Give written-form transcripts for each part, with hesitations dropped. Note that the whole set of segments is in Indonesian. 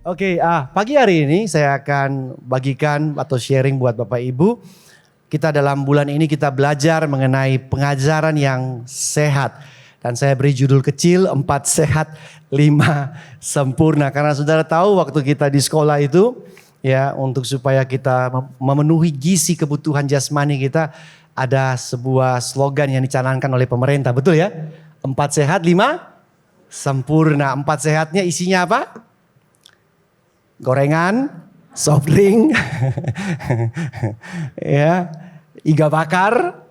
Oke, pagi hari ini saya akan bagikan atau sharing buat Bapak Ibu. Kita dalam bulan ini kita belajar mengenai pengajaran yang sehat. Dan saya beri judul kecil 4 sehat 5 sempurna. Karena saudara tahu waktu kita di sekolah itu ya untuk supaya kita memenuhi gizi kebutuhan jasmani kita ada sebuah slogan yang dicanangkan oleh pemerintah. Betul ya? 4 sehat 5 sempurna. 4 sehatnya isinya apa? Gorengan, soft drink, ya, iga bakar,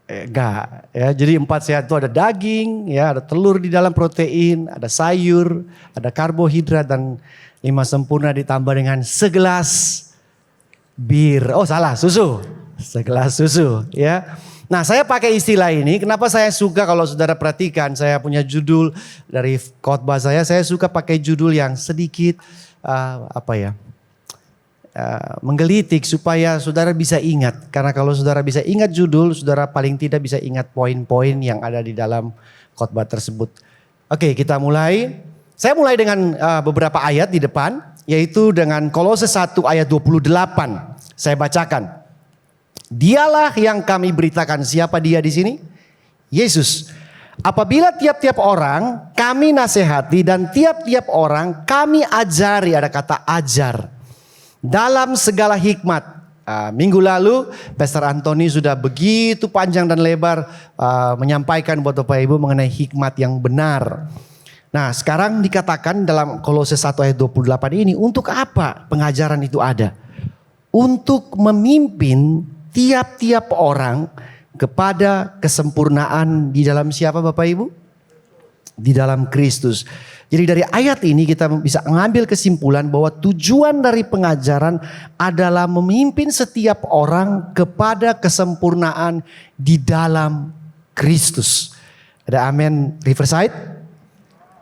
enggak. Ya, jadi 4 sehat itu ada daging, ya, ada telur di dalam protein, ada sayur, ada karbohidrat dan 5 sempurna ditambah dengan segelas bir. Oh salah, susu, segelas susu, ya. Nah saya pakai istilah ini, kenapa saya suka kalau saudara perhatikan saya punya judul dari khotbah saya suka pakai judul yang sedikit menggelitik supaya saudara bisa ingat. Karena kalau saudara bisa ingat judul, saudara paling tidak bisa ingat poin-poin yang ada di dalam khotbah tersebut. Oke, kita mulai. Saya mulai dengan beberapa ayat di depan, yaitu dengan Kolose 1 ayat 28. Saya bacakan. Dialah yang kami beritakan. Siapa dia di sini? Yesus. Apabila tiap-tiap orang kami nasihati dan tiap-tiap orang kami ajari, ada kata ajar, dalam segala hikmat. Minggu lalu Pastor Anthony sudah begitu panjang dan lebar menyampaikan buat Bapak Ibu mengenai hikmat yang benar. Nah sekarang dikatakan dalam Kolose 1 ayat 28 ini, untuk apa pengajaran itu ada? Untuk memimpin tiap-tiap orang kepada kesempurnaan di dalam siapa Bapak Ibu? Di dalam Kristus. Jadi dari ayat ini kita bisa mengambil kesimpulan bahwa tujuan dari pengajaran adalah memimpin setiap orang kepada kesempurnaan di dalam Kristus. Ada amin Riverside?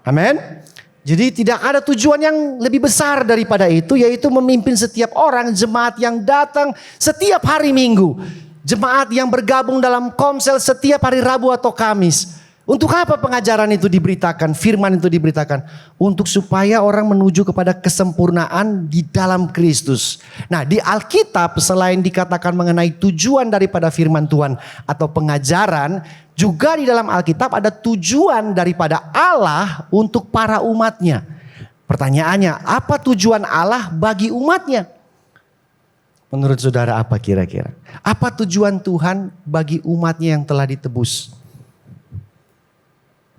Amin. Jadi tidak ada tujuan yang lebih besar daripada itu, yaitu memimpin setiap orang, jemaat yang datang setiap hari Minggu. Jemaat yang bergabung dalam komsel setiap hari Rabu atau Kamis. Untuk apa pengajaran itu diberitakan, firman itu diberitakan? Untuk supaya orang menuju kepada kesempurnaan di dalam Kristus. Nah di Alkitab selain dikatakan mengenai tujuan daripada firman Tuhan atau pengajaran, juga di dalam Alkitab ada tujuan daripada Allah untuk para umatnya. Pertanyaannya, apa tujuan Allah bagi umatnya? Menurut saudara apa kira-kira? Apa tujuan Tuhan bagi umatnya yang telah ditebus?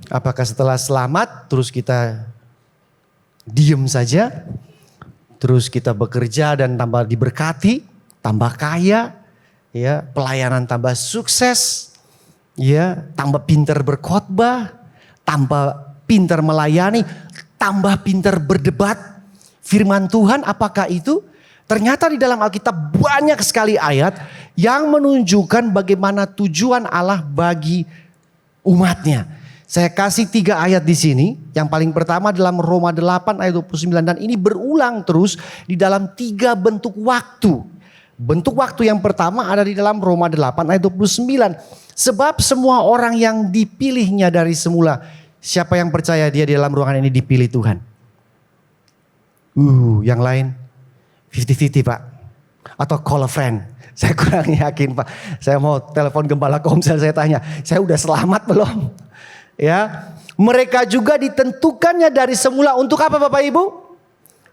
Apakah setelah selamat terus kita diem saja? Terus kita bekerja dan tambah diberkati, tambah kaya, ya, pelayanan tambah sukses, ya, tambah pintar berkhotbah, tambah pintar melayani, tambah pintar berdebat. Firman Tuhan apakah itu? Ternyata di dalam Alkitab banyak sekali ayat yang menunjukkan bagaimana tujuan Allah bagi umatnya. Saya kasih 3 ayat di sini. Yang paling pertama dalam Roma 8 ayat 29. Dan ini berulang terus di dalam 3 bentuk waktu. Bentuk waktu yang pertama ada di dalam Roma 8 ayat 29. Sebab semua orang yang dipilihnya dari semula. Siapa yang percaya dia di dalam ruangan ini dipilih Tuhan? Yang lain? 50-50 Pak. Atau call a friend. Saya kurang yakin Pak. Saya mau telepon gembala komsel, saya tanya, saya udah selamat belum? Ya, mereka juga ditentukannya dari semula untuk apa Bapak Ibu?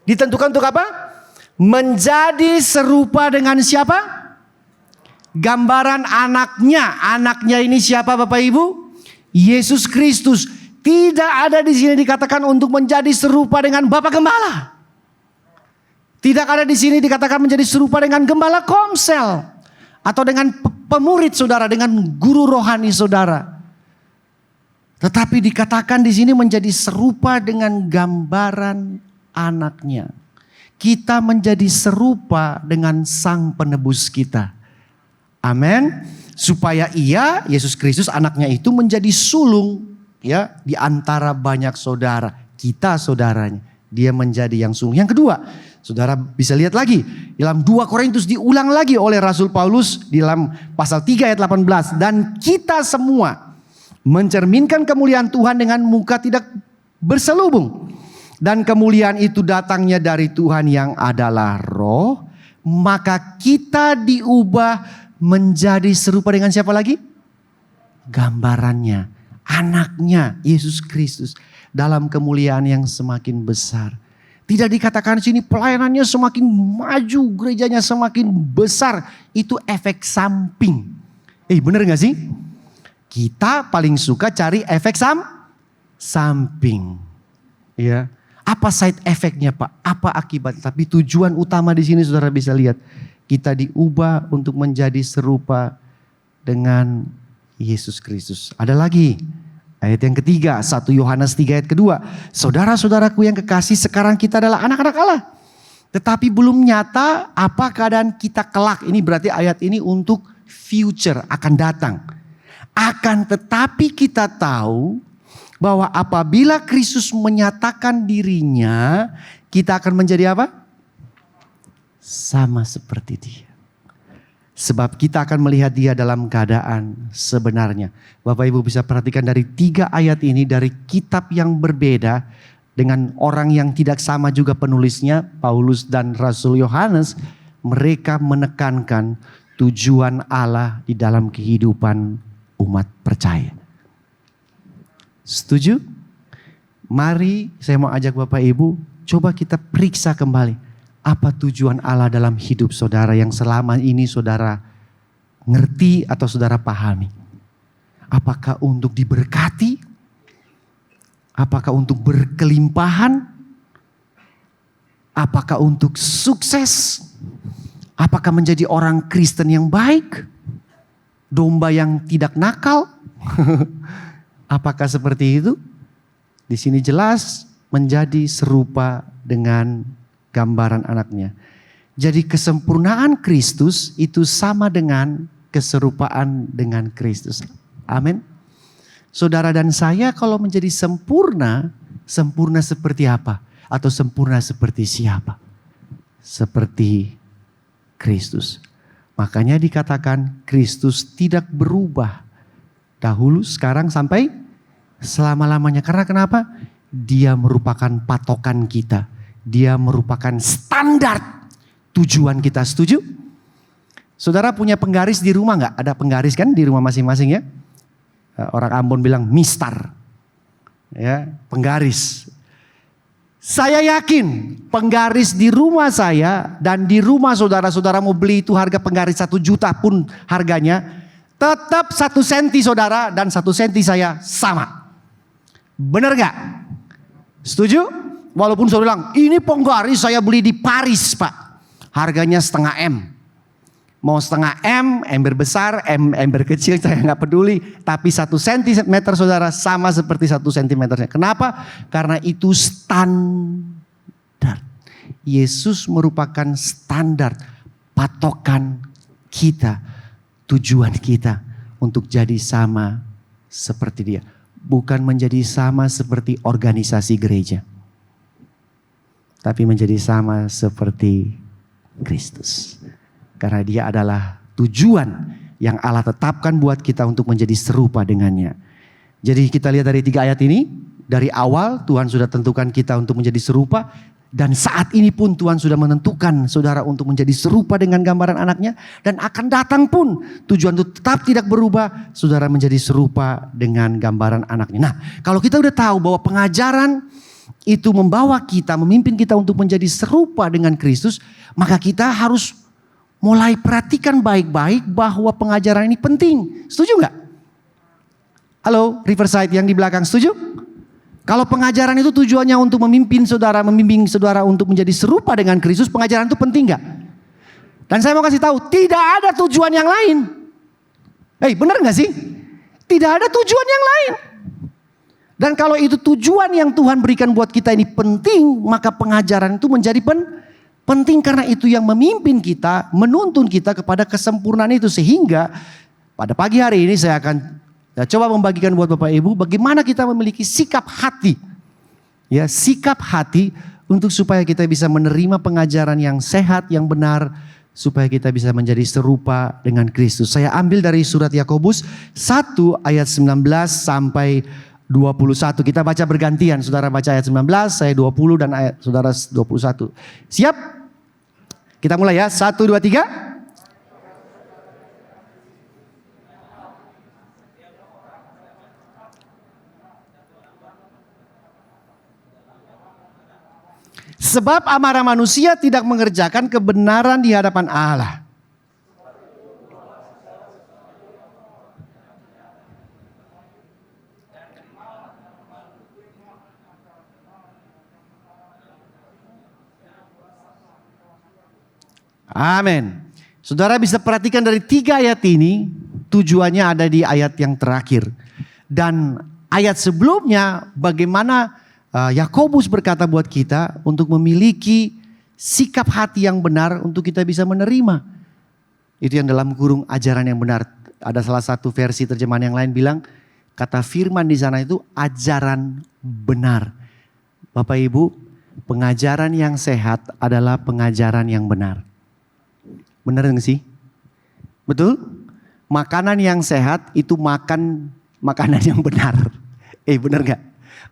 Ditentukan untuk apa? Menjadi serupa dengan siapa? Gambaran anaknya. Anaknya ini siapa Bapak Ibu? Yesus Kristus. Tidak ada di sini dikatakan untuk menjadi serupa dengan Bapak Gembala. Tidak ada di sini dikatakan menjadi serupa dengan gembala komsel. Atau dengan pemurid saudara, dengan guru rohani saudara. Tetapi dikatakan di sini menjadi serupa dengan gambaran anaknya. Kita menjadi serupa dengan Sang Penebus kita. Amin. Supaya ia, Yesus Kristus anaknya itu menjadi sulung ya di antara banyak saudara. Kita saudaranya. Dia menjadi yang sulung. Yang kedua, saudara bisa lihat lagi. Dalam 2 Korintus diulang lagi oleh Rasul Paulus di dalam pasal 3 ayat 18. Dan kita semua mencerminkan kemuliaan Tuhan dengan muka tidak berselubung. dan kemuliaan itu datangnya dari Tuhan yang adalah Roh, maka kita diubah menjadi serupa dengan siapa lagi? Gambarannya, anaknya Yesus Kristus dalam kemuliaan yang semakin besar. Tidak dikatakan di sini pelayanannya semakin maju, gerejanya semakin besar. Itu efek samping. Bener gak sih? Kita paling suka cari efek samping. Ya. Apa side effect-nya Pak? Apa akibat? Tapi tujuan utama di sini saudara bisa lihat. Kita diubah untuk menjadi serupa dengan Yesus Kristus. Ada lagi. Ayat yang ketiga, 1 Yohanes 3 ayat kedua. Saudara-saudaraku yang kekasih, sekarang kita adalah anak-anak Allah. Tetapi belum nyata apa keadaan kita kelak. Ini berarti ayat ini untuk future, akan datang. Akan tetapi kita tahu bahwa apabila Kristus menyatakan dirinya, kita akan menjadi apa? Sama seperti Dia. Sebab kita akan melihat Dia dalam keadaan sebenarnya. Bapak Ibu bisa perhatikan dari 3 ayat ini, dari kitab yang berbeda dengan orang yang tidak sama juga penulisnya, Paulus dan Rasul Yohanes. Mereka menekankan tujuan Allah di dalam kehidupan umat percaya. Setuju? Mari saya mau ajak Bapak Ibu, coba kita periksa kembali. Apa tujuan Allah dalam hidup saudara yang selama ini saudara ngerti atau saudara pahami? Apakah untuk diberkati? Apakah untuk berkelimpahan? Apakah untuk sukses? Apakah menjadi orang Kristen yang baik? Domba yang tidak nakal? Apakah seperti itu? Di sini jelas menjadi serupa dengan gambaran anaknya. Jadi kesempurnaan Kristus itu sama dengan keserupaan dengan Kristus. Amin. Saudara dan saya kalau menjadi sempurna, sempurna seperti apa? Atau sempurna seperti siapa? Seperti Kristus. Makanya dikatakan Kristus tidak berubah. Dahulu, sekarang, sampai selama-lamanya. Karena kenapa? Dia merupakan patokan kita. Dia merupakan standar tujuan kita. Setuju? Saudara punya penggaris di rumah gak? Ada penggaris kan di rumah masing-masing ya? Orang Ambon bilang mistar. Ya, penggaris. Saya yakin penggaris di rumah saya dan di rumah saudara-saudara mau beli itu harga penggaris 1 juta pun harganya. Tetap 1 senti saudara dan 1 senti saya sama. Benar gak? Setuju? Walaupun saudara bilang, ini penggaris saya beli di Paris Pak. Harganya setengah M. Mau setengah M, ember besar, ember kecil saya gak peduli. Tapi 1 sentimeter saudara sama seperti 1 sentimeternya. Kenapa? Karena itu standar. Yesus merupakan standar patokan kita. Tujuan kita untuk jadi sama seperti Dia. Bukan menjadi sama seperti organisasi gereja. Tapi menjadi sama seperti Kristus. Karena Dia adalah tujuan yang Allah tetapkan buat kita untuk menjadi serupa dengannya. Jadi kita lihat dari 3 ayat ini. Dari awal Tuhan sudah tentukan kita untuk menjadi serupa. Dan saat ini pun Tuhan sudah menentukan saudara untuk menjadi serupa dengan gambaran anaknya. Dan akan datang pun tujuan itu tetap tidak berubah. Saudara menjadi serupa dengan gambaran anaknya. Nah, kalau kita udah tahu bahwa pengajaran itu membawa kita, memimpin kita untuk menjadi serupa dengan Kristus. Maka kita harus mulai perhatikan baik-baik bahwa pengajaran ini penting. Setuju gak? Halo, Riverside yang di belakang, setuju? Kalau pengajaran itu tujuannya untuk memimpin saudara, membimbing saudara untuk menjadi serupa dengan Kristus, pengajaran itu penting gak? Dan saya mau kasih tahu, tidak ada tujuan yang lain. Benar gak sih? Tidak ada tujuan yang lain. Dan kalau itu tujuan yang Tuhan berikan buat kita ini penting, maka pengajaran itu menjadi penting karena itu yang memimpin kita, menuntun kita kepada kesempurnaan itu. Sehingga pada pagi hari ini saya akan coba membagikan buat Bapak Ibu bagaimana kita memiliki sikap hati. Ya, sikap hati untuk supaya kita bisa menerima pengajaran yang sehat, yang benar. Supaya kita bisa menjadi serupa dengan Kristus. Saya ambil dari surat Yakobus 1 ayat 19 sampai 21. Kita baca bergantian. Saudara baca ayat 19, saya 20 dan ayat saudara 21. Siap? Kita mulai ya. 1, 2, 3. Sebab amarah manusia tidak mengerjakan kebenaran di hadapan Allah. Amin. Saudara bisa perhatikan dari 3 ayat ini, tujuannya ada di ayat yang terakhir. Dan ayat sebelumnya bagaimana Yakobus berkata buat kita untuk memiliki sikap hati yang benar untuk kita bisa menerima. Itu yang dalam kurung ajaran yang benar. Ada salah satu versi terjemahan yang lain bilang, kata firman di sana itu ajaran benar. Bapak Ibu, pengajaran yang sehat adalah pengajaran yang benar. Benar enggak sih? Betul? Makanan yang sehat itu makan makanan yang benar. Benar enggak?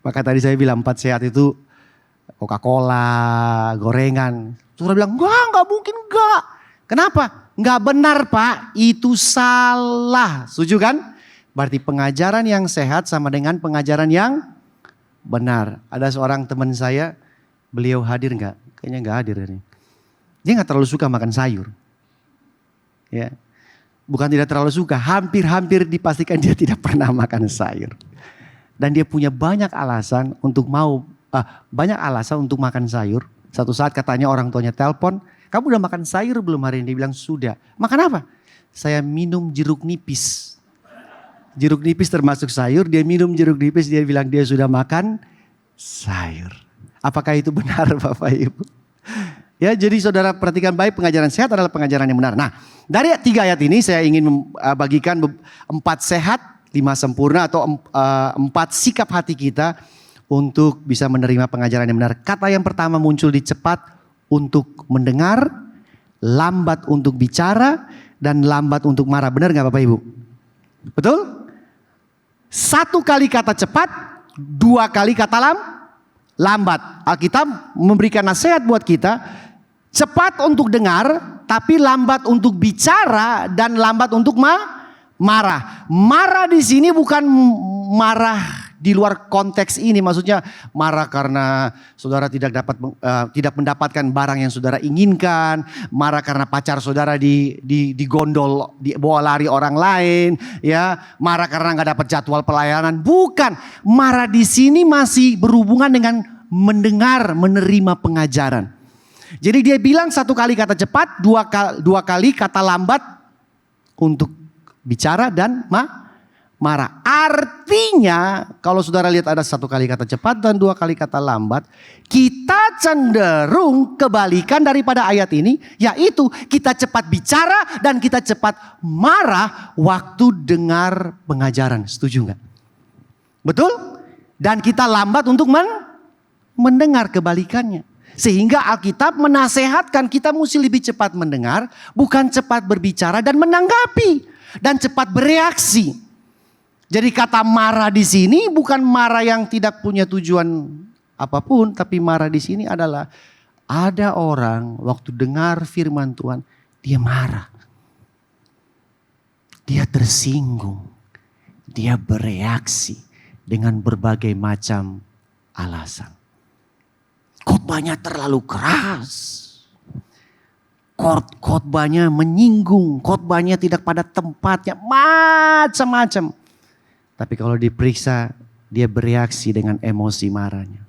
Maka tadi saya bilang 4 sehat itu Coca-Cola, gorengan. Saudara bilang, enggak mungkin enggak. Kenapa? Enggak benar Pak, itu salah. Setuju kan? Berarti pengajaran yang sehat sama dengan pengajaran yang benar. Ada seorang teman saya, beliau hadir enggak? Kayaknya enggak hadir ini. Dia enggak terlalu suka makan sayur. Ya. Bukan tidak terlalu suka, hampir-hampir dipastikan dia tidak pernah makan sayur. Dan dia punya banyak alasan untuk makan sayur. Satu saat katanya orang tuanya telepon, kamu udah makan sayur belum hari ini? Dia bilang sudah. Makan apa? Saya minum jeruk nipis. Jeruk nipis termasuk sayur, dia minum jeruk nipis, dia bilang dia sudah makan sayur. Apakah itu benar Bapak Ibu? Ya, jadi saudara perhatikan baik, pengajaran sehat adalah pengajaran yang benar. Nah, dari 3 ayat ini saya ingin bagikan 4 sehat, 5 sempurna atau 4 sikap hati kita untuk bisa menerima pengajaran yang benar. Kata yang pertama muncul di cepat untuk mendengar, lambat untuk bicara, dan lambat untuk marah. Benar gak Bapak Ibu? Betul? 1 kali kata cepat, 2 kali kata lambat. Alkitab memberikan nasihat buat kita, cepat untuk dengar, tapi lambat untuk bicara dan lambat untuk marah. Marah di sini bukan marah di luar konteks ini, maksudnya marah karena saudara tidak mendapatkan barang yang saudara inginkan, marah karena pacar saudara digondol, dibawa lari orang lain, ya, marah karena nggak dapat jadwal pelayanan. Bukan, marah di sini masih berhubungan dengan mendengar, menerima pengajaran. Jadi dia bilang 1 kali kata cepat, 2 kali kata lambat untuk bicara dan marah. Artinya kalau saudara lihat ada 1 kali kata cepat dan 2 kali kata lambat, kita cenderung kebalikan daripada ayat ini, yaitu kita cepat bicara dan kita cepat marah waktu dengar pengajaran. Setuju nggak? Betul? Dan kita lambat untuk mendengar, kebalikannya. Sehingga Alkitab menasehatkan kita mesti lebih cepat mendengar, bukan cepat berbicara dan menanggapi dan cepat bereaksi. Jadi kata marah di sini bukan marah yang tidak punya tujuan apapun, tapi marah di sini adalah ada orang waktu dengar firman Tuhan dia marah. Dia tersinggung. Dia bereaksi dengan berbagai macam alasan. Khotbahnya terlalu keras. Khotbahnya menyinggung. Khotbahnya tidak pada tempatnya. Macam-macam. Tapi kalau diperiksa, dia bereaksi dengan emosi marahnya.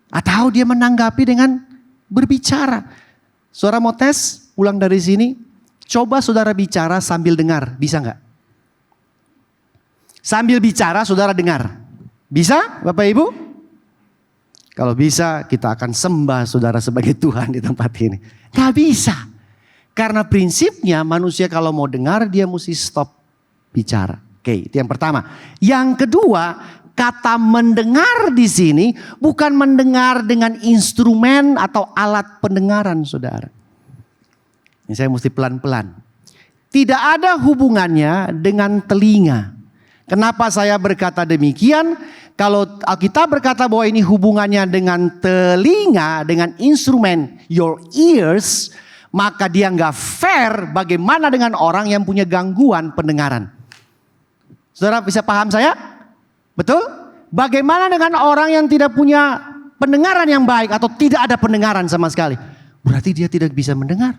Atau dia menanggapi dengan berbicara. Saudara mau tes, pulang dari sini. Coba saudara bicara sambil dengar. Bisa nggak? Sambil bicara saudara dengar. Bisa Bapak Ibu? Kalau bisa kita akan sembah saudara sebagai Tuhan di tempat ini. Gak bisa. Karena prinsipnya manusia kalau mau dengar dia mesti stop bicara. Oke, itu yang pertama. Yang kedua, kata mendengar di sini bukan mendengar dengan instrumen atau alat pendengaran saudara. Ini saya mesti pelan-pelan. Tidak ada hubungannya dengan telinga. Kenapa saya berkata demikian? Kalau Alkitab berkata bahwa ini hubungannya dengan telinga, dengan instrumen, your ears, maka dia nggak fair bagaimana dengan orang yang punya gangguan pendengaran. Saudara bisa paham saya? Betul? Bagaimana dengan orang yang tidak punya pendengaran yang baik atau tidak ada pendengaran sama sekali? Berarti dia tidak bisa mendengar.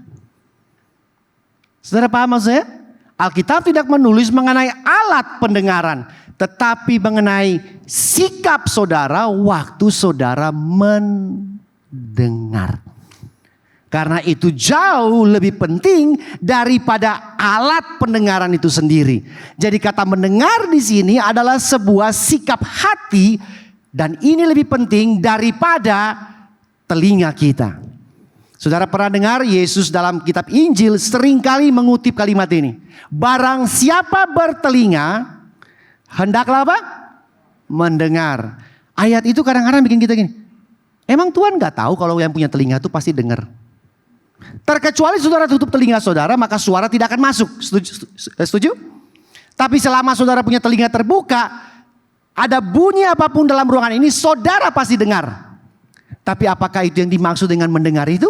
Saudara paham maksud saya? Alkitab tidak menulis mengenai alat pendengaran, tetapi mengenai sikap saudara waktu saudara mendengar. Karena itu jauh lebih penting daripada alat pendengaran itu sendiri. Jadi kata mendengar di sini adalah sebuah sikap hati, dan ini lebih penting daripada telinga kita. Saudara pernah dengar Yesus dalam kitab Injil seringkali mengutip kalimat ini. Barang siapa bertelinga, hendaklah apa? Mendengar. Ayat itu kadang-kadang bikin kita gini. Emang Tuhan gak tahu kalau yang punya telinga itu pasti dengar? Terkecuali saudara tutup telinga saudara, maka suara tidak akan masuk. Setuju? Tapi selama saudara punya telinga terbuka, ada bunyi apapun dalam ruangan ini, saudara pasti dengar. Tapi apakah itu yang dimaksud dengan mendengar itu?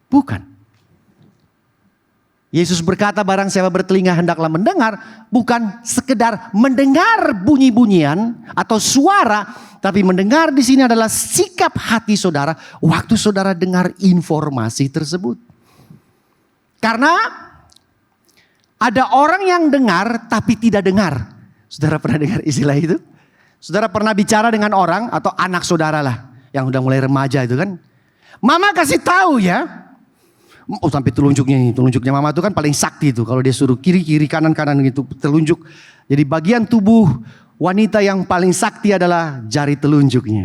Bukan. Yesus berkata barang siapa bertelinga hendaklah mendengar, bukan sekedar mendengar bunyi-bunyian atau suara, tapi mendengar di sini adalah sikap hati saudara waktu saudara dengar informasi tersebut. Karena ada orang yang dengar tapi tidak dengar. Saudara pernah dengar istilah itu? Saudara pernah bicara dengan orang atau anak saudara lah yang udah mulai remaja itu kan. Mama kasih tahu ya. Oh sampai telunjuknya mama itu kan paling sakti itu. Kalau dia suruh kiri kanan gitu telunjuk. Jadi bagian tubuh wanita yang paling sakti adalah jari telunjuknya.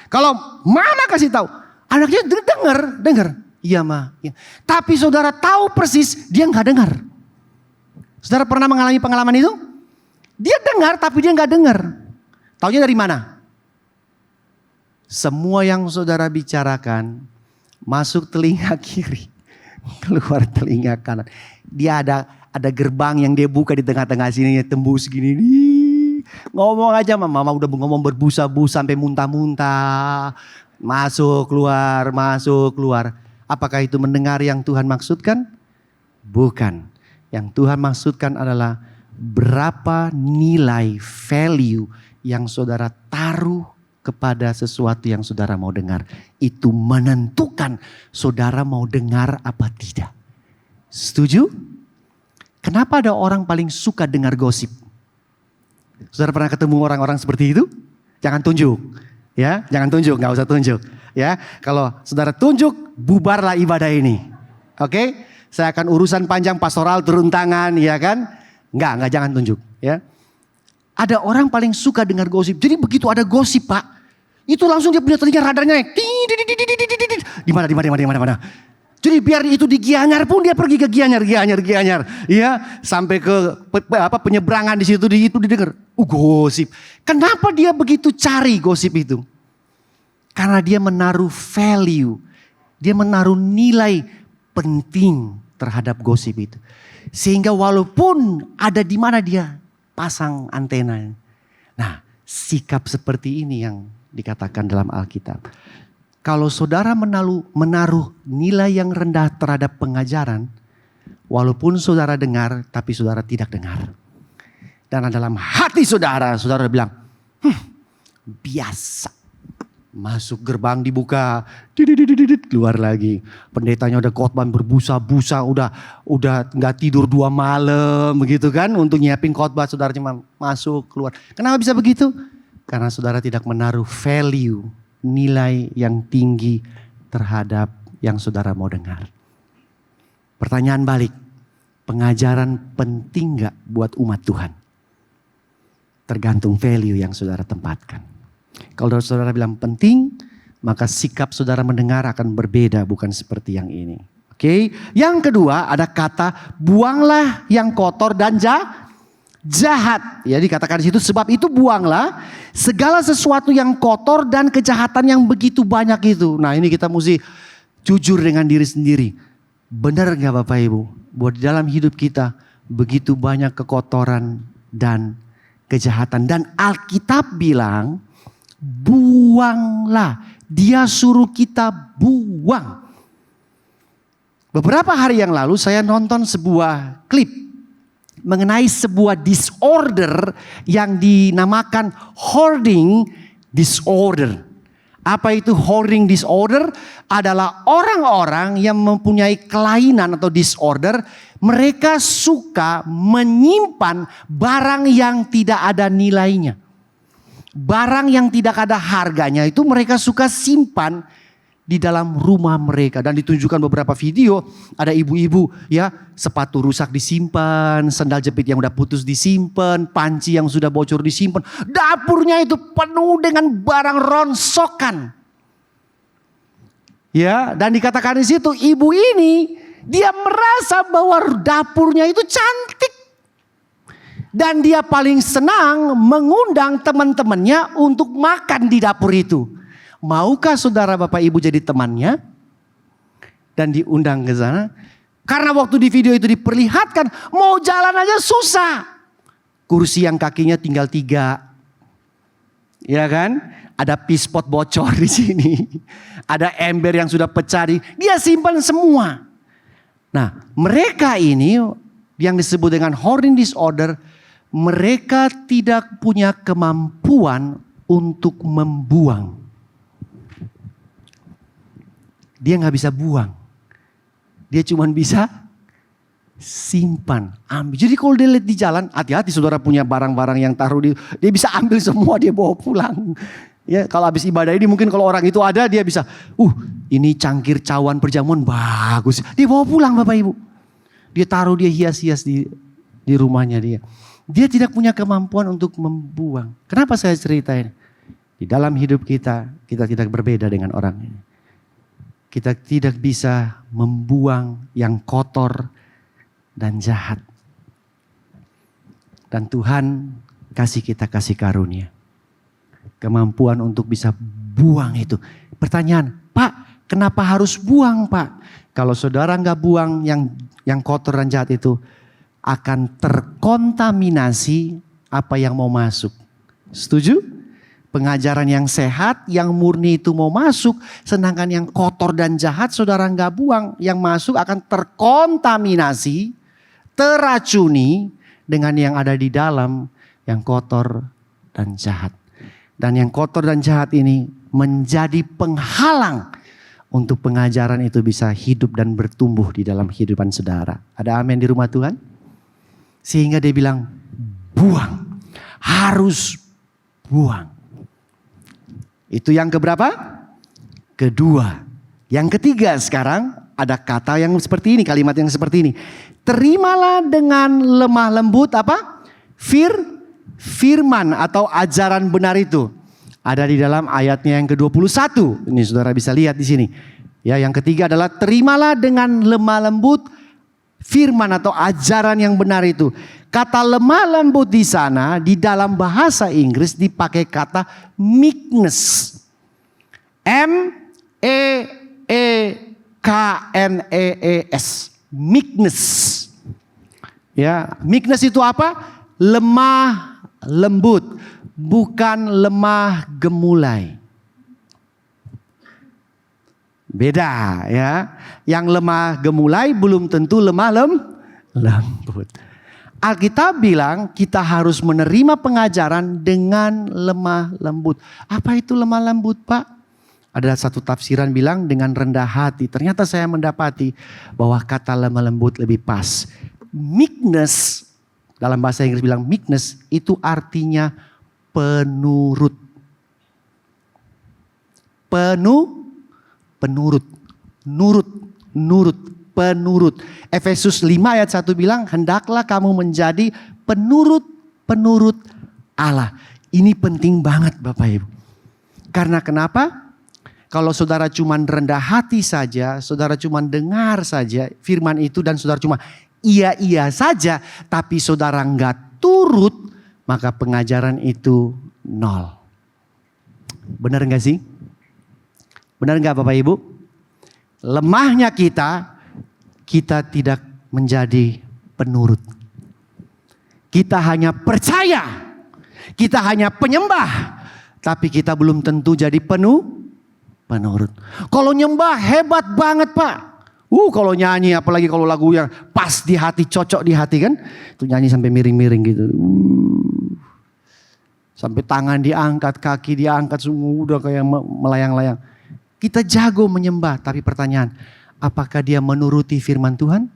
Kalau mama kasih tahu, anaknya dengar. Iya ma. Ya. Tapi saudara tahu persis dia nggak dengar. Saudara pernah mengalami pengalaman itu? Dia dengar tapi dia nggak dengar. Taunya dari mana? Semua yang saudara bicarakan masuk telinga kiri, keluar telinga kanan. Dia ada gerbang yang dia buka di tengah-tengah sini, tembus gini. Ngomong aja mama udah ngomong berbusa-busa sampai muntah-muntah. Masuk keluar. Apakah itu mendengar yang Tuhan maksudkan? Bukan. Yang Tuhan maksudkan adalah berapa nilai value yang saudara taruh kepada sesuatu yang saudara mau dengar. Itu menentukan saudara mau dengar apa tidak. Setuju? Kenapa ada orang paling suka dengar gosip? Saudara pernah ketemu orang-orang seperti itu? Jangan tunjuk. Ya, jangan tunjuk, gak usah tunjuk. Ya, kalau saudara tunjuk, bubarlah ibadah ini. Oke? Saya akan urusan panjang pastoral turun tangan, ya kan? Enggak, jangan tunjuk. Ya. Ada orang paling suka dengar gosip. Jadi begitu ada gosip Pak, itu langsung dia punya telinga radarnya naik. Di mana. Jadi biar itu di Gianyar pun dia pergi ke Gianyar. Ya, sampai ke penyeberangan di situ itu didengar. Gosip. Kenapa dia begitu cari gosip itu? Karena dia menaruh value. Dia menaruh nilai penting terhadap gosip itu. Sehingga walaupun ada di mana dia pasang antena. Nah, sikap seperti ini yang dikatakan dalam Alkitab. Kalau saudara menaruh nilai yang rendah terhadap pengajaran, walaupun saudara dengar, tapi saudara tidak dengar. Dan dalam hati saudara bilang, biasa. Masuk gerbang dibuka, keluar lagi. Pendetanya udah khotbah berbusa-busa, udah nggak tidur 2 malam, begitu kan? Untuk nyiapin khotbah, saudara cuma masuk keluar. Kenapa bisa begitu? Karena saudara tidak menaruh value, nilai yang tinggi terhadap yang saudara mau dengar. Pertanyaan balik, pengajaran penting gak buat umat Tuhan? Tergantung value yang saudara tempatkan. Kalau saudara bilang penting, maka sikap saudara mendengar akan berbeda, bukan seperti yang ini. Oke? Yang kedua ada kata buanglah yang kotor dan jahat. Ya dikatakan di situ, sebab itu buanglah segala sesuatu yang kotor dan kejahatan yang begitu banyak itu. Nah ini kita mesti jujur dengan diri sendiri. Benar gak Bapak Ibu? Bahwa di dalam hidup kita begitu banyak kekotoran dan kejahatan. Dan Alkitab bilang, buanglah. Dia suruh kita buang. Beberapa hari yang lalu saya nonton sebuah klip mengenai sebuah disorder yang dinamakan hoarding disorder. Apa itu hoarding disorder? Adalah orang-orang yang mempunyai kelainan atau disorder. Mereka suka menyimpan barang yang tidak ada nilainya. Barang yang tidak ada harganya itu mereka suka simpan di dalam rumah mereka. Dan ditunjukkan beberapa video, ada ibu-ibu ya, sepatu rusak disimpan, sandal jepit yang udah putus disimpan, panci yang sudah bocor disimpan. Dapurnya itu penuh dengan barang ronsokan. Ya, dan dikatakan di situ ibu ini dia merasa bahwa dapurnya itu cantik. Dan dia paling senang mengundang teman-temannya untuk makan di dapur itu. Maukah saudara bapak ibu jadi temannya? Dan diundang ke sana. Karena waktu di video itu diperlihatkan mau jalan aja susah. Kursi yang kakinya tinggal 3. Ya kan? Ada pispot bocor di sini. Ada ember yang sudah pecah. Dia simpan semua. Nah, mereka ini yang disebut dengan hoarding disorder. Mereka tidak punya kemampuan untuk membuang. Dia gak bisa buang. Dia cuma bisa simpan, ambil. Jadi kalau dia lihat di jalan, hati-hati saudara punya barang-barang yang taruh dia bisa ambil semua, dia bawa pulang. Ya, kalau habis ibadah ini mungkin kalau orang itu ada dia bisa, ini cangkir cawan perjamuan bagus. Dia bawa pulang Bapak Ibu. Dia taruh, dia hias-hias di rumahnya dia. Dia tidak punya kemampuan untuk membuang. Kenapa saya ceritain? Di dalam hidup kita tidak berbeda dengan orang ini. Kita tidak bisa membuang yang kotor dan jahat. Dan Tuhan kasih kita kasih karunia. Kemampuan untuk bisa buang itu. Pertanyaan, Pak, kenapa harus buang Pak? Kalau saudara nggak buang yang kotor dan jahat itu, akan terkontaminasi apa yang mau masuk. Setuju? Pengajaran yang sehat, yang murni itu mau masuk. Sedangkan yang kotor dan jahat saudara nggak buang. Yang masuk akan terkontaminasi, teracuni dengan yang ada di dalam yang kotor dan jahat. Dan yang kotor dan jahat ini menjadi penghalang untuk pengajaran itu bisa hidup dan bertumbuh di dalam kehidupan saudara. Ada amin di rumah Tuhan? Sehingga dia bilang buang, harus buang. Itu yang keberapa? Kedua. Yang ketiga sekarang ada kata yang seperti ini, kalimat yang seperti ini. Terimalah dengan lemah lembut apa? Firman atau ajaran benar itu. Ada di dalam ayatnya yang ke-21. Ini saudara bisa lihat di sini. Ya, yang ketiga adalah terimalah dengan lemah lembut firman atau ajaran yang benar itu. Kata lemah lembut di sana di dalam bahasa Inggris dipakai kata meekness. M-E-E-K-N-E-E-S. Meekness. Ya, meekness itu apa? Lemah lembut, bukan lemah gemulai. Beda ya. Yang lemah gemulai belum tentu lemah lembut. Alkitab bilang kita harus menerima pengajaran dengan lemah lembut. Apa itu lemah lembut Pak? Ada satu tafsiran bilang dengan rendah hati. Ternyata saya mendapati bahwa kata lemah lembut lebih pas. Meekness, dalam bahasa Inggris bilang meekness itu artinya penurut. Penurut. Penurut. Efesus 5 ayat 1 bilang, hendaklah kamu menjadi penurut Allah. Ini penting banget Bapak Ibu. Karena kenapa? Kalau saudara cuma rendah hati saja, saudara cuma dengar saja firman itu dan saudara cuma iya saja, tapi saudara enggak turut, maka pengajaran itu nol. Benar enggak sih? Benar enggak Bapak Ibu? Lemahnya kita tidak menjadi penurut. Kita hanya percaya Kita hanya penyembah, tapi kita belum tentu jadi penurut. Kalau nyembah hebat banget Pak. Kalau nyanyi, apalagi kalau lagu yang pas di hati, cocok di hati kan. Itu nyanyi sampai miring-miring gitu. Sampai tangan diangkat, kaki diangkat, semua udah kayak melayang-layang. Kita jago menyembah, tapi pertanyaan, apakah dia menuruti firman Tuhan?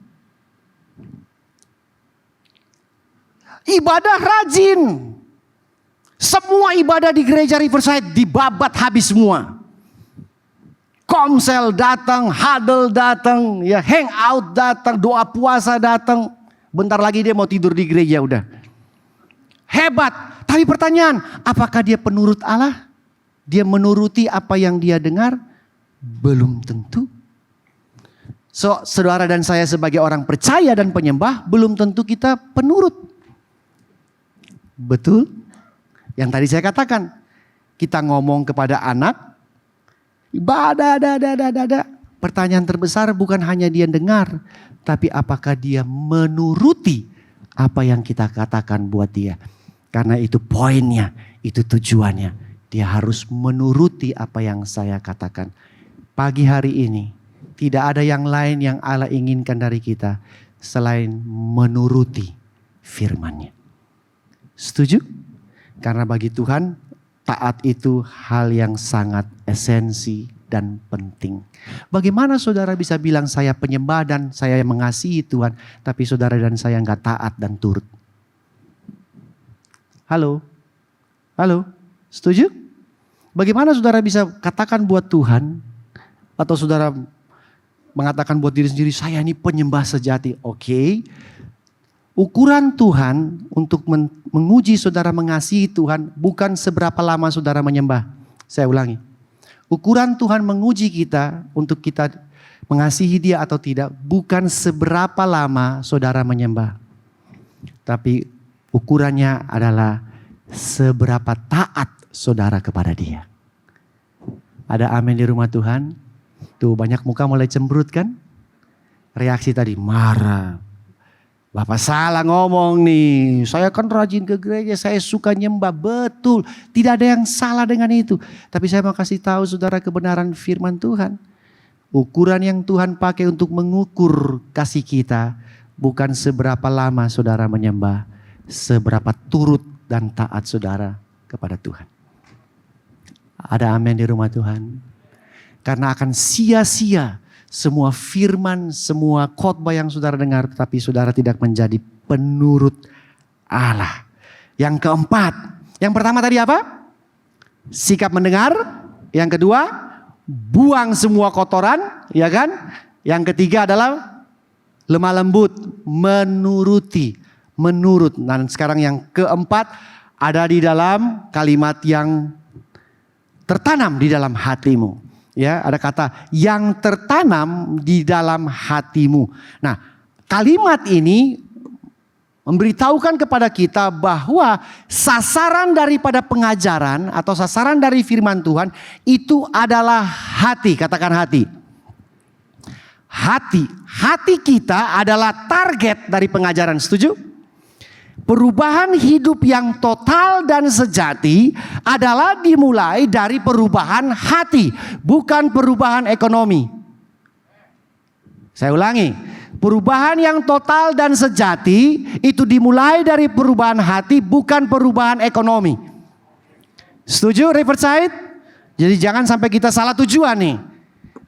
Ibadah rajin. Semua ibadah di gereja Riverside dibabat habis semua. Komsel datang, huddle datang, ya hangout datang, doa puasa datang. Bentar lagi dia mau tidur di gereja udah. Hebat. Tapi pertanyaan, apakah dia penurut Allah? Dia menuruti apa yang dia dengar? Belum tentu. Saudara dan saya sebagai orang percaya dan penyembah, belum tentu kita penurut. Betul? Yang tadi saya katakan, kita ngomong kepada anak, ibadah, pertanyaan terbesar bukan hanya dia dengar, tapi apakah dia menuruti apa yang kita katakan buat dia. Karena itu poinnya, itu tujuannya. Dia harus menuruti apa yang saya katakan. Pagi hari ini, tidak ada yang lain yang Allah inginkan dari kita selain menuruti firman-Nya. Setuju? Karena bagi Tuhan, taat itu hal yang sangat esensi dan penting. Bagaimana saudara bisa bilang saya penyembah dan saya mengasihi Tuhan, tapi saudara dan saya enggak taat dan turut? Halo? Setuju? Bagaimana saudara bisa katakan buat Tuhan, atau saudara mengatakan buat diri sendiri, saya ini penyembah sejati. Oke. Ukuran Tuhan untuk menguji saudara mengasihi Tuhan bukan seberapa lama saudara menyembah. Saya ulangi. Ukuran Tuhan menguji kita untuk kita mengasihi Dia atau tidak bukan seberapa lama saudara menyembah. Tapi ukurannya adalah seberapa taat saudara kepada Dia. Ada amin di rumah Tuhan? Tuh banyak muka mulai cemberut kan? Reaksi tadi marah. Bapak salah ngomong nih. Saya kan rajin ke gereja, saya suka nyembah. Betul, tidak ada yang salah dengan itu. Tapi saya mau kasih tahu saudara kebenaran firman Tuhan. Ukuran yang Tuhan pakai untuk mengukur kasih kita bukan seberapa lama saudara menyembah, seberapa turut dan taat saudara kepada Tuhan. Ada amin di rumah Tuhan. Karena akan sia-sia semua firman, semua khotbah yang saudara dengar, tetapi saudara tidak menjadi penurut Allah. Yang keempat, yang pertama tadi apa? Sikap mendengar. Yang kedua, buang semua kotoran, ya kan? Yang ketiga adalah lemah lembut, menuruti, menurut. Dan sekarang yang keempat ada di dalam kalimat yang tertanam di dalam hatimu. Ya, ada kata yang tertanam di dalam hatimu. Nah, kalimat ini memberitahukan kepada kita bahwa sasaran daripada pengajaran atau sasaran dari firman Tuhan itu adalah hati. Katakan hati. Hati kita adalah target dari pengajaran. Setuju? Perubahan hidup yang total dan sejati adalah dimulai dari perubahan hati, bukan perubahan ekonomi. Saya ulangi, perubahan yang total dan sejati itu dimulai dari perubahan hati, bukan perubahan ekonomi. Setuju Riverside? Jadi jangan sampai kita salah tujuan nih.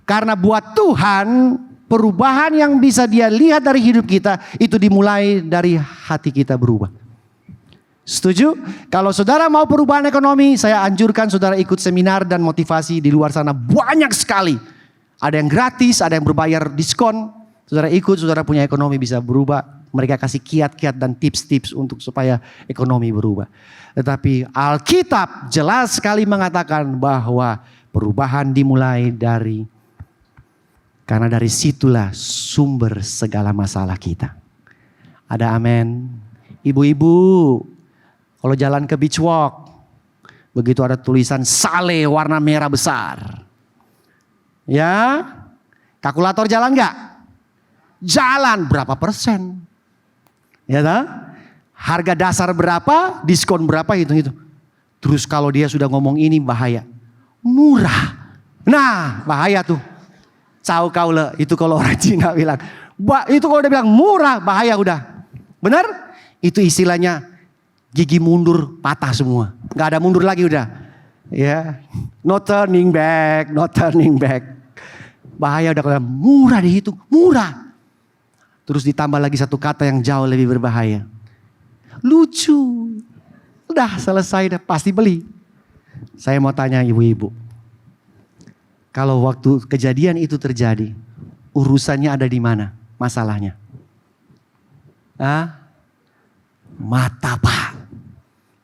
Karena buat Tuhan, perubahan yang bisa Dia lihat dari hidup kita itu dimulai dari hati kita berubah. Setuju? Kalau saudara mau perubahan ekonomi, saya anjurkan saudara ikut seminar dan motivasi di luar sana banyak sekali. Ada yang gratis, ada yang berbayar diskon. Saudara ikut, saudara punya ekonomi bisa berubah. Mereka kasih kiat-kiat dan tips-tips untuk supaya ekonomi berubah. Tetapi Alkitab jelas sekali mengatakan bahwa perubahan dimulai karena dari situlah sumber segala masalah kita. Ada amin. Ibu-ibu, kalau jalan ke beach walk, begitu ada tulisan Sale warna merah besar. Ya, kalkulator jalan gak? Jalan berapa persen? Ya tak? Harga dasar berapa, diskon berapa, hitung-hitung. Terus kalau dia sudah ngomong ini bahaya. Murah. Nah bahaya tuh. Cau kau le, itu kalau orang Cina bilang. Itu kalau dia bilang murah, bahaya udah. Benar? Itu istilahnya gigi mundur, patah semua. Gak ada mundur lagi udah. Ya, no turning back, no turning back. Bahaya udah kalau murah dihitung, murah. Terus ditambah lagi satu kata yang jauh lebih berbahaya. Lucu. Udah selesai, udah pasti beli. Saya mau tanya ibu-ibu. Kalau waktu kejadian itu terjadi, urusannya ada di mana masalahnya? Mata Pak.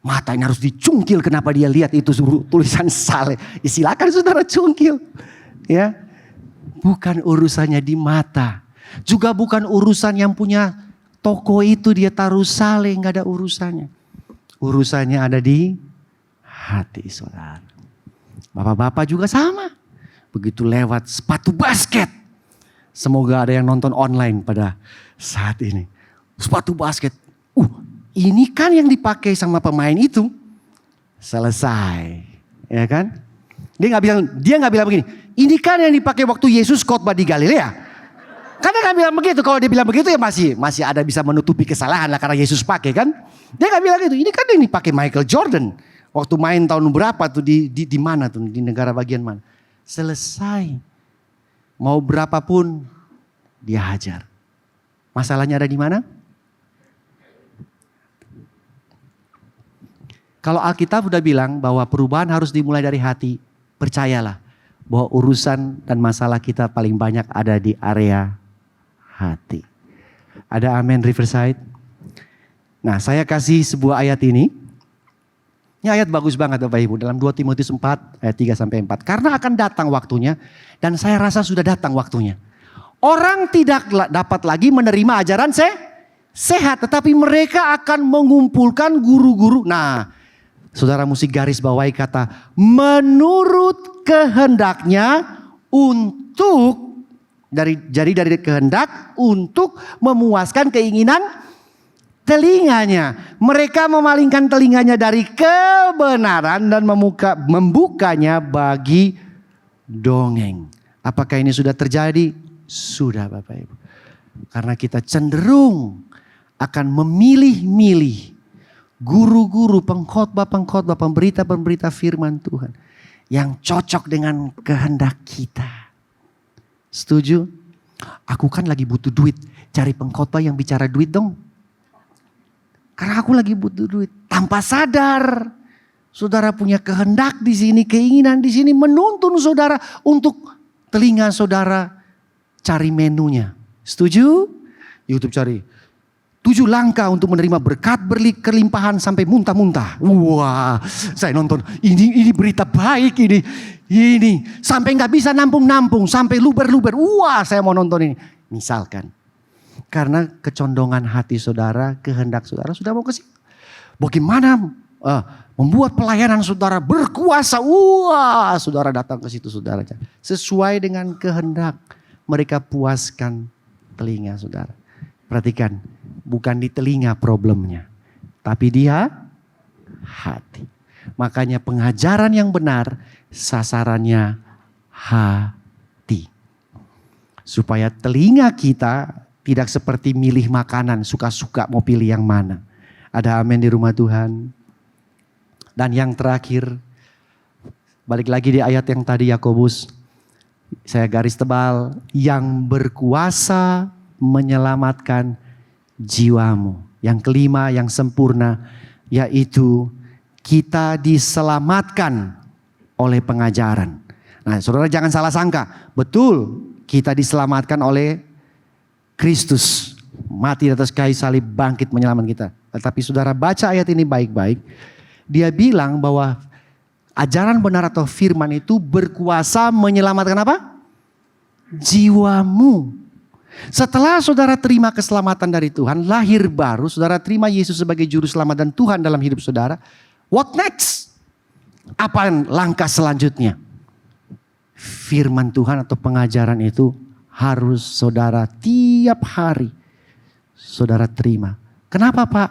Mata ini harus dicungkil, kenapa dia lihat itu tulisan Saleh. Ya silakan saudara cungkil. Ya, bukan urusannya di mata. Juga bukan urusan yang punya toko itu dia taruh Saleh, nggak ada urusannya. Urusannya ada di hati saudara. Bapak-bapak juga sama. Begitu lewat sepatu basket. Semoga ada yang nonton online pada saat ini. Sepatu basket. Ini kan yang dipakai sama pemain itu. Selesai. Ya kan? Dia nggak bilang begini. Ini kan yang dipakai waktu Yesus khotbah di Galilea. Karena kan bilang begitu. Kalau dia bilang begitu ya masih ada bisa menutupi kesalahan lah karena Yesus pakai kan. Dia nggak bilang gitu. Ini kan yang dipakai Michael Jordan. Waktu main tahun berapa tuh di mana tuh, di negara bagian mana. Selesai. Mau berapapun dia hajar. Masalahnya ada di mana? Kalau Alkitab udah bilang bahwa perubahan harus dimulai dari hati, percayalah bahwa urusan dan masalah kita paling banyak ada di area hati. Ada amin Riverside? Nah, saya kasih sebuah ayat ini. Ini ayat bagus banget Bapak Ibu dalam 2 Timotius 4 ayat 3 sampai 4. Karena akan datang waktunya dan saya rasa sudah datang waktunya. Orang tidak dapat lagi menerima ajaran sehat, tetapi mereka akan mengumpulkan guru-guru. Nah, saudara mesti garis bawahi kata menurut kehendaknya untuk dari kehendak untuk memuaskan keinginan telinganya. Mereka memalingkan telinganya dari kebenaran dan membukanya bagi dongeng. Apakah ini sudah terjadi? Sudah Bapak Ibu. Karena kita cenderung akan memilih-milih guru-guru, pengkhotbah-pengkhotbah, pemberita-pemberita firman Tuhan yang cocok dengan kehendak kita. Setuju? Aku kan lagi butuh duit. Cari pengkhotbah yang bicara duit dong. Karena aku lagi butuh duit. Tanpa sadar, saudara punya kehendak di sini, keinginan di sini menuntun saudara untuk telinga saudara cari menunya. Setuju? YouTube cari 7 langkah untuk menerima berkat berlimpahan sampai muntah-muntah. Wah, saya nonton. Ini berita baik ini. Ini sampai nggak bisa nampung-nampung, sampai luber-luber. Wah, saya mau nonton ini. Misalkan. Karena kecondongan hati saudara, kehendak saudara sudah mau ke situ. Bagaimana membuat pelayanan saudara berkuasa. Wah, saudara datang ke situ saudara. Sesuai dengan kehendak. Mereka puaskan telinga saudara. Perhatikan, bukan di telinga problemnya. Tapi dia hati. Makanya pengajaran yang benar sasarannya hati. Supaya telinga kita tidak seperti milih makanan, suka-suka mau pilih yang mana. Ada amin di rumah Tuhan. Dan yang terakhir, balik lagi di ayat yang tadi Yakobus. Saya garis tebal, yang berkuasa menyelamatkan jiwamu. Yang kelima, yang sempurna, yaitu kita diselamatkan oleh pengajaran. Nah, saudara jangan salah sangka. Betul, kita diselamatkan oleh Kristus. Mati di atas kayu salib, bangkit menyelamatkan kita. Tetapi saudara baca ayat ini baik-baik. Dia bilang bahwa ajaran benar atau firman itu berkuasa menyelamatkan apa? Jiwamu. Setelah saudara terima keselamatan dari Tuhan, lahir baru, saudara terima Yesus sebagai juru selamat dan Tuhan dalam hidup saudara. What next? Apa langkah selanjutnya? Firman Tuhan atau pengajaran itu harus saudara tiap hari saudara terima. Kenapa Pak?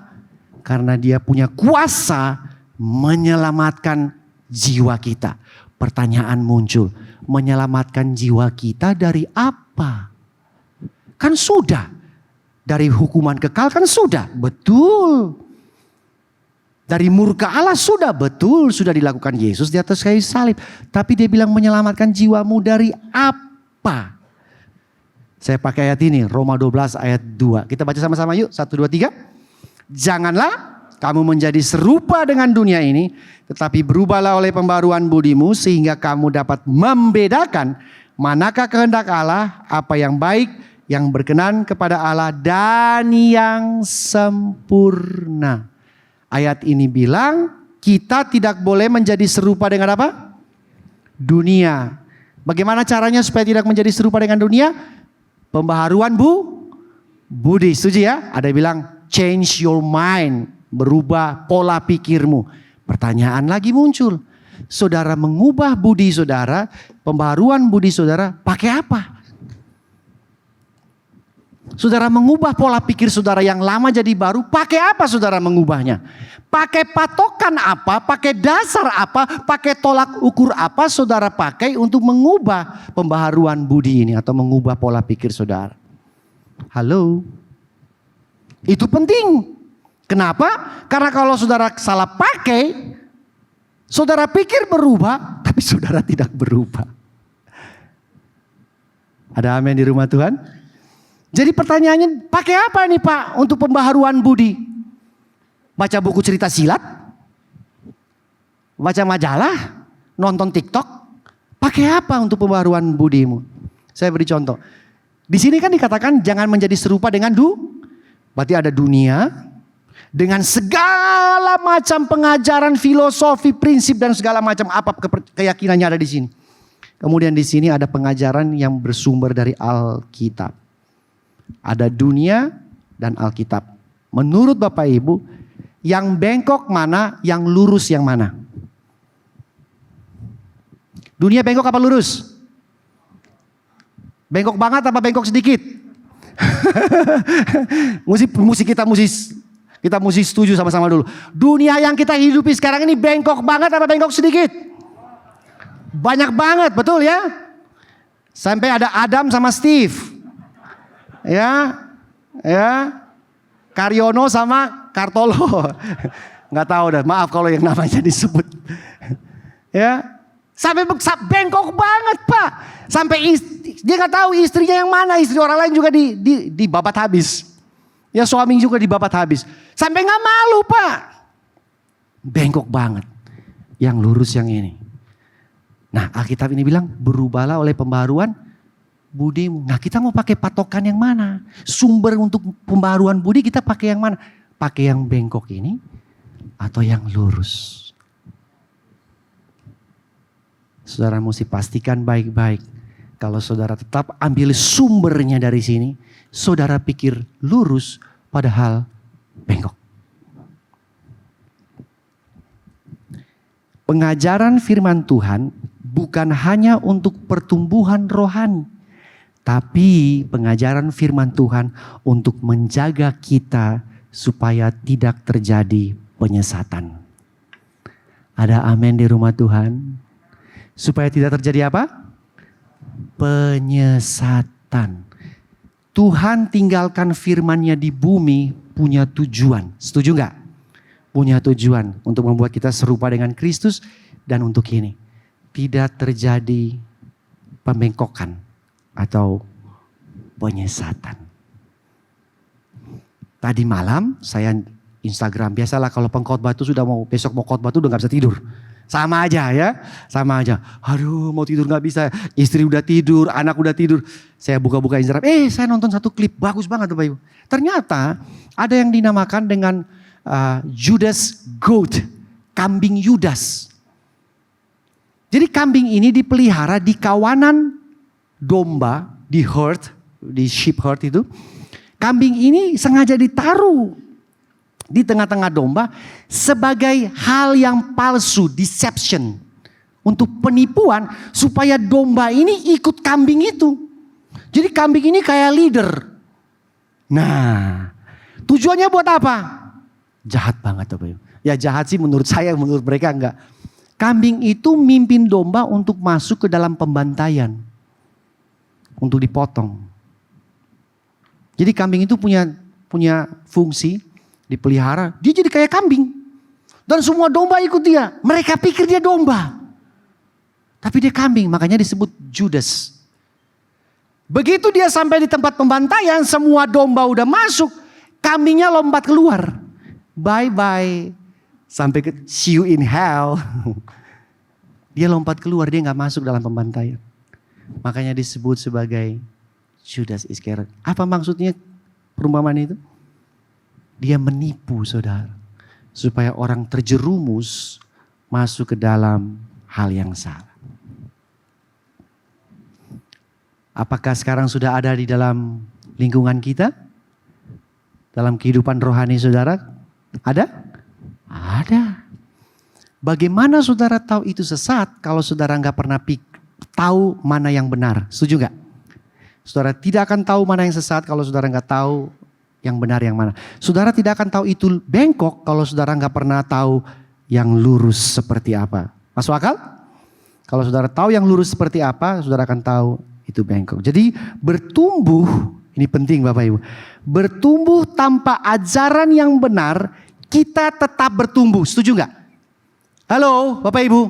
Karena dia punya kuasa menyelamatkan jiwa kita. Pertanyaan muncul, menyelamatkan jiwa kita dari apa? Kan sudah, dari hukuman kekal kan sudah, betul. Dari murka Allah sudah, betul, sudah dilakukan Yesus di atas kayu salib. Tapi dia bilang menyelamatkan jiwamu dari apa? Saya pakai ayat ini, Roma 12 ayat 2. Kita baca sama-sama yuk, 1, 2, 3. Janganlah kamu menjadi serupa dengan dunia ini, tetapi berubahlah oleh pembaruan budimu sehingga kamu dapat membedakan manakah kehendak Allah, apa yang baik, yang berkenan kepada Allah dan yang sempurna. Ayat ini bilang kita tidak boleh menjadi serupa dengan apa? Dunia. Bagaimana caranya supaya tidak menjadi serupa dengan dunia? Pembaharuan budi. Setuju ya? Ada yang bilang change your mind. Berubah pola pikirmu. Pertanyaan lagi muncul. Saudara mengubah budi saudara, pembaharuan budi saudara pakai apa? Saudara mengubah pola pikir saudara yang lama jadi baru, pakai apa saudara mengubahnya? Pakai patokan apa, pakai dasar apa, pakai tolak ukur apa saudara pakai untuk mengubah pembaharuan budi ini atau mengubah pola pikir saudara? Halo? Itu penting. Kenapa? Karena kalau saudara salah pakai, saudara pikir berubah, tapi saudara tidak berubah. Ada amin di rumah Tuhan? Jadi pertanyaannya, pakai apa nih Pak untuk pembaharuan budi? Baca buku cerita silat? Baca majalah? Nonton TikTok? Pakai apa untuk pembaharuan budimu? Saya beri contoh. Di sini kan dikatakan jangan menjadi serupa dengan berarti ada dunia dengan segala macam pengajaran, filosofi, prinsip dan segala macam apa keyakinannya ada di sini. Kemudian di sini ada pengajaran yang bersumber dari Alkitab. Ada dunia dan Alkitab. Menurut Bapak Ibu, yang bengkok mana, yang lurus yang mana? Dunia bengkok apa lurus? Bengkok banget apa bengkok sedikit? kita mesti setuju sama-sama dulu. Dunia yang kita hidupi sekarang ini bengkok banget apa bengkok sedikit? Banyak banget, betul ya? Sampai ada Adam sama Steve. Ya. Karyono sama Kartolo. Nggak tahu dah, maaf kalau yang namanya disebut. Ya. Sampai bengkok banget Pak. Sampai dia nggak tahu istrinya yang mana, istri orang lain juga dibabat habis. Ya suami juga dibabat habis. Sampai nggak malu Pak. Bengkok banget. Yang lurus yang ini. Nah Alkitab ini bilang berubahlah oleh pembaharuan budimu. Nah kita mau pakai patokan yang mana? Sumber untuk pembaharuan budi kita pakai yang mana? Pakai yang bengkok ini atau yang lurus? Saudara mesti pastikan baik-baik. Kalau saudara tetap ambil sumbernya dari sini, saudara pikir lurus padahal bengkok. Pengajaran firman Tuhan bukan hanya untuk pertumbuhan rohani. Tapi pengajaran firman Tuhan untuk menjaga kita supaya tidak terjadi penyesatan. Ada amin di rumah Tuhan? Supaya tidak terjadi apa? Penyesatan. Tuhan tinggalkan firman-Nya di bumi punya tujuan. Setuju nggak? Punya tujuan untuk membuat kita serupa dengan Kristus dan untuk ini. Tidak terjadi pembengkokan atau penyesatan. Tadi malam saya Instagram, biasalah kalau pengkhotbah itu sudah besok mau khotbah itu udah gak bisa tidur. Sama aja ya, sama aja. Aduh mau tidur gak bisa, istri udah tidur, anak udah tidur. Saya buka-buka Instagram, saya nonton satu klip bagus banget Bapak Ibu. Ternyata ada yang dinamakan dengan Judas Goat, kambing Yudas. Jadi kambing ini dipelihara di kawanan domba, di herd, di sheep herd itu. Kambing ini sengaja ditaruh di tengah-tengah domba sebagai hal yang palsu, deception. Untuk penipuan supaya domba ini ikut kambing itu. Jadi kambing ini kayak leader. Nah, tujuannya buat apa? Jahat banget Bapak Ibu. Ya jahat sih menurut saya, menurut mereka enggak. Kambing itu mimpin domba untuk masuk ke dalam pembantaian. Untuk dipotong. Jadi kambing itu punya fungsi dipelihara. Dia jadi kayak kambing. Dan semua domba ikut dia. Mereka pikir dia domba. Tapi dia kambing, makanya disebut Judas. Begitu dia sampai di tempat pembantaian, semua domba udah masuk. Kambingnya lompat keluar. Bye-bye. Sampai ke see you in hell. Dia lompat keluar, dia gak masuk dalam pembantaian. Makanya disebut sebagai Judas Iskariot. Apa maksudnya perumpamaan itu? Dia menipu saudara. Supaya orang terjerumus masuk ke dalam hal yang salah. Apakah sekarang sudah ada di dalam lingkungan kita? Dalam kehidupan rohani saudara? Ada? Ada. Bagaimana saudara tahu itu sesat kalau saudara nggak pernah tahu mana yang benar? Setuju nggak? Saudara tidak akan tahu mana yang sesat kalau saudara nggak tahu yang benar yang mana. Saudara tidak akan tahu itu bengkok kalau saudara nggak pernah tahu yang lurus seperti apa. Masuk akal? Kalau saudara tahu yang lurus seperti apa, saudara akan tahu itu bengkok. Jadi bertumbuh, ini penting Bapak Ibu. Bertumbuh tanpa ajaran yang benar, kita tetap bertumbuh. Setuju nggak? Halo Bapak Ibu.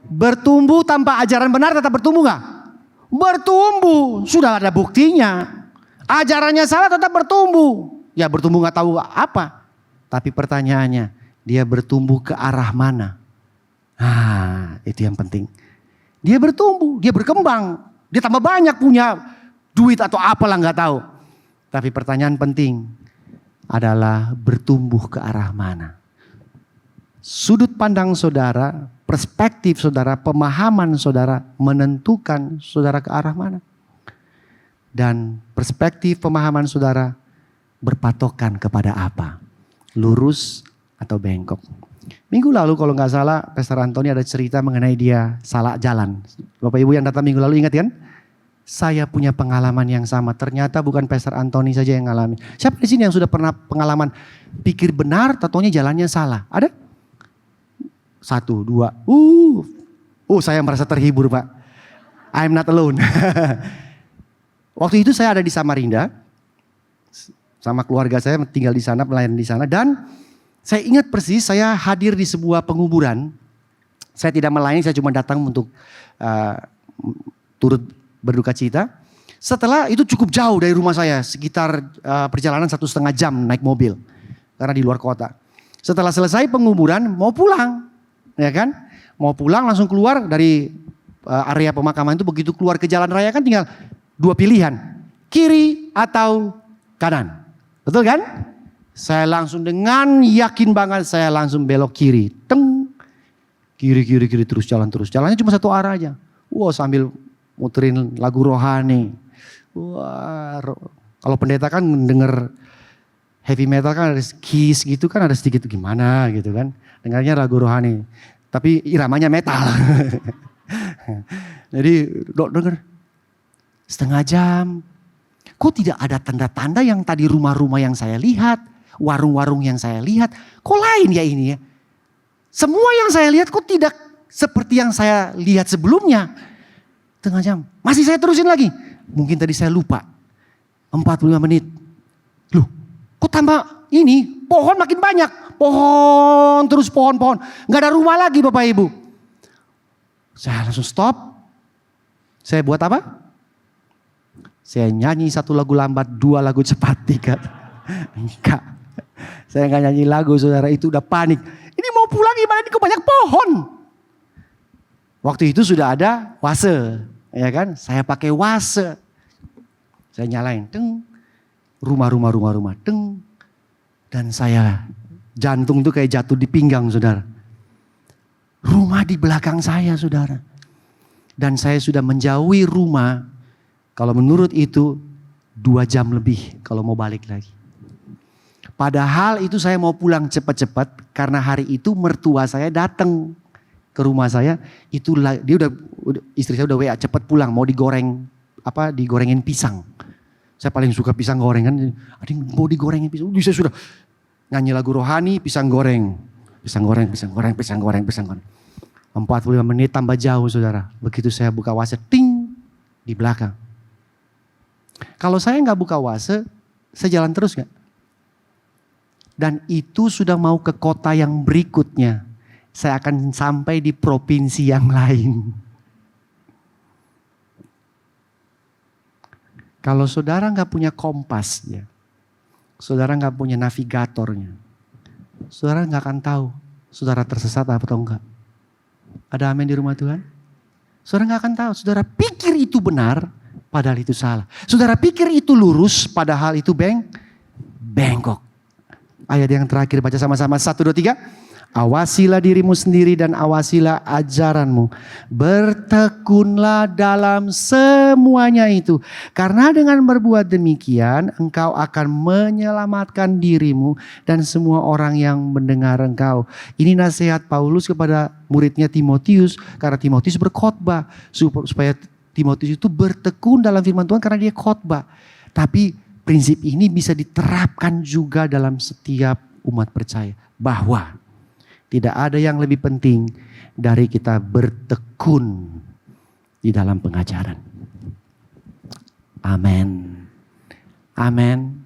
Bertumbuh tanpa ajaran benar tetap bertumbuh nggak? Bertumbuh. Sudah ada buktinya. Ajarannya salah tetap bertumbuh. Ya bertumbuh nggak tahu apa. Tapi pertanyaannya, dia bertumbuh ke arah mana? Itu yang penting. Dia bertumbuh, dia berkembang. Dia tambah banyak punya duit atau apalah nggak tahu. Tapi pertanyaan penting adalah bertumbuh ke arah mana? Sudut pandang saudara, perspektif saudara, pemahaman saudara menentukan saudara ke arah mana. Dan perspektif pemahaman saudara berpatokan kepada apa? Lurus atau bengkok. Minggu lalu kalau nggak salah Pastor Antoni ada cerita mengenai dia salah jalan. Bapak Ibu yang datang minggu lalu ingat kan? Saya punya pengalaman yang sama. Ternyata bukan Pastor Antoni saja yang ngalami. Siapa di sini yang sudah pernah pengalaman pikir benar, tatonya jalannya salah? Ada? 1, 2. Saya merasa terhibur Pak. I'm not alone. Waktu itu saya ada di Samarinda. Sama keluarga saya tinggal di sana, melayani di sana. Dan saya ingat persis saya hadir di sebuah penguburan. Saya tidak melayani, saya cuma datang untuk turut berduka cita. Setelah itu cukup jauh dari rumah saya. Sekitar perjalanan 1,5 jam naik mobil. Karena di luar kota. Setelah selesai penguburan mau pulang. Ya kan? Mau pulang langsung keluar dari area pemakaman itu. Begitu keluar ke jalan raya kan tinggal 2 pilihan. Kiri atau kanan. Betul kan? Saya langsung dengan yakin banget saya langsung belok kiri. Teng. Kiri terus jalan terus. Jalannya cuma satu arah aja. Sambil muterin lagu rohani. Kalau pendeta kan denger heavy metal kan ada Kiss gitu kan ada sedikit gimana gitu kan. Dengarnya lagu rohani. Tapi iramanya metal. Jadi denger. 1/2 jam. Kok tidak ada tanda-tanda yang tadi rumah-rumah yang saya lihat. Warung-warung yang saya lihat. Kok lain ya ini ya. Semua yang saya lihat kok tidak seperti yang saya lihat sebelumnya. 1/2 jam. Masih saya terusin lagi. Mungkin tadi saya lupa. 45 menit. Loh kok tambah ini. Pohon makin banyak. Pohon terus pohon-pohon. Gak ada rumah lagi Bapak Ibu. Saya langsung stop. Saya buat apa? Saya nyanyi 1 lagu lambat, 2 lagu cepat, 3. Enggak. Saya gak nyanyi lagu saudara, itu udah panik. Ini mau pulang gimana, ini kok banyak pohon. Waktu itu sudah ada wase. Ya kan, saya pakai wase. Saya nyalain, teng. Rumah, teng. Dan saya, jantung tuh kayak jatuh di pinggang saudara. Rumah di belakang saya saudara. Dan saya sudah menjauhi rumah. Kalau menurut itu 2 jam lebih kalau mau balik lagi. Padahal itu saya mau pulang cepat-cepat. Karena hari itu mertua saya datang ke rumah saya. Dia istri saya udah WA cepat pulang mau digorengin pisang. Saya paling suka pisang gorengan. Ada yang mau digorengin pisang. Saya sudah Nyanyi lagu rohani, pisang goreng. Pisang goreng, pisang goreng, pisang goreng, pisang goreng. 45 menit tambah jauh saudara. Begitu saya buka WhatsApp, ting, di belakang. Kalau saya nggak buka WhatsApp, saya jalan terus nggak? Dan itu sudah mau ke kota yang berikutnya. Saya akan sampai di provinsi yang lain. Kalau saudara nggak punya kompasnya, saudara nggak punya navigatornya, saudara nggak akan tahu saudara tersesat atau enggak. Ada amin di rumah Tuhan? Saudara nggak akan tahu. Saudara pikir itu benar, padahal itu salah. Saudara pikir itu lurus, padahal itu bengkok. Ayat yang terakhir baca sama-sama. 1, 2, 3. Awasilah dirimu sendiri dan awasilah ajaranmu. Bertekunlah dalam semuanya itu. Karena dengan berbuat demikian engkau akan menyelamatkan dirimu dan semua orang yang mendengar engkau. Ini nasihat Paulus kepada muridnya Timotius. Karena Timotius berkhotbah. Supaya Timotius itu bertekun dalam firman Tuhan karena dia khotbah. Tapi prinsip ini bisa diterapkan juga dalam setiap umat percaya. Bahwa tidak ada yang lebih penting dari kita bertekun di dalam pengajaran. Amin. Amin.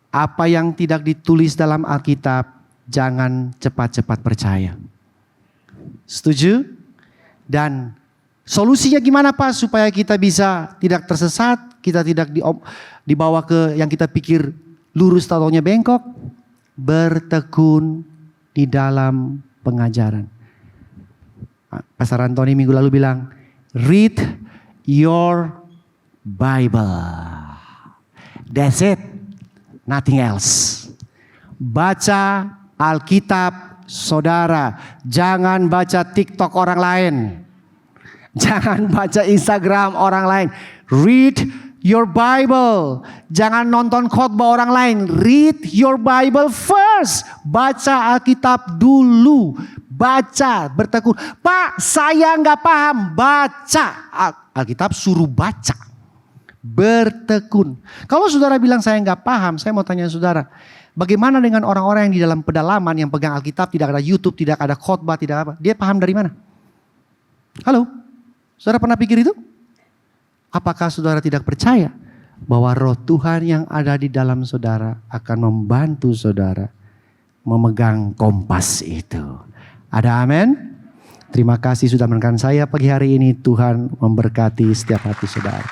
Apa yang tidak ditulis dalam Alkitab, jangan cepat-cepat percaya. Setuju? Dan solusinya gimana Pak supaya kita bisa tidak tersesat, kita tidak dibawa ke yang kita pikir lurus taunya bengkok? Bertekun di dalam pengajaran. Pastor Antoni minggu lalu bilang, read your Bible. That's it. Nothing else. Baca Alkitab saudara. Jangan baca TikTok orang lain. Jangan baca Instagram orang lain. Read your Bible. Jangan nonton khotbah orang lain. Read your Bible first. Baca Alkitab dulu. Baca, bertekun. Pak, saya nggak paham. Baca. Alkitab suruh baca. Bertekun. Kalau saudara bilang saya nggak paham, saya mau tanya saudara. Bagaimana dengan orang-orang yang di dalam pedalaman yang pegang Alkitab, tidak ada YouTube, tidak ada khotbah, tidak apa. Dia paham dari mana? Halo? Saudara pernah pikir itu? Apakah saudara tidak percaya bahwa roh Tuhan yang ada di dalam saudara akan membantu saudara memegang kompas itu? Ada amin? Terima kasih sudah mendengarkan saya pagi hari ini. Tuhan memberkati setiap hati saudara.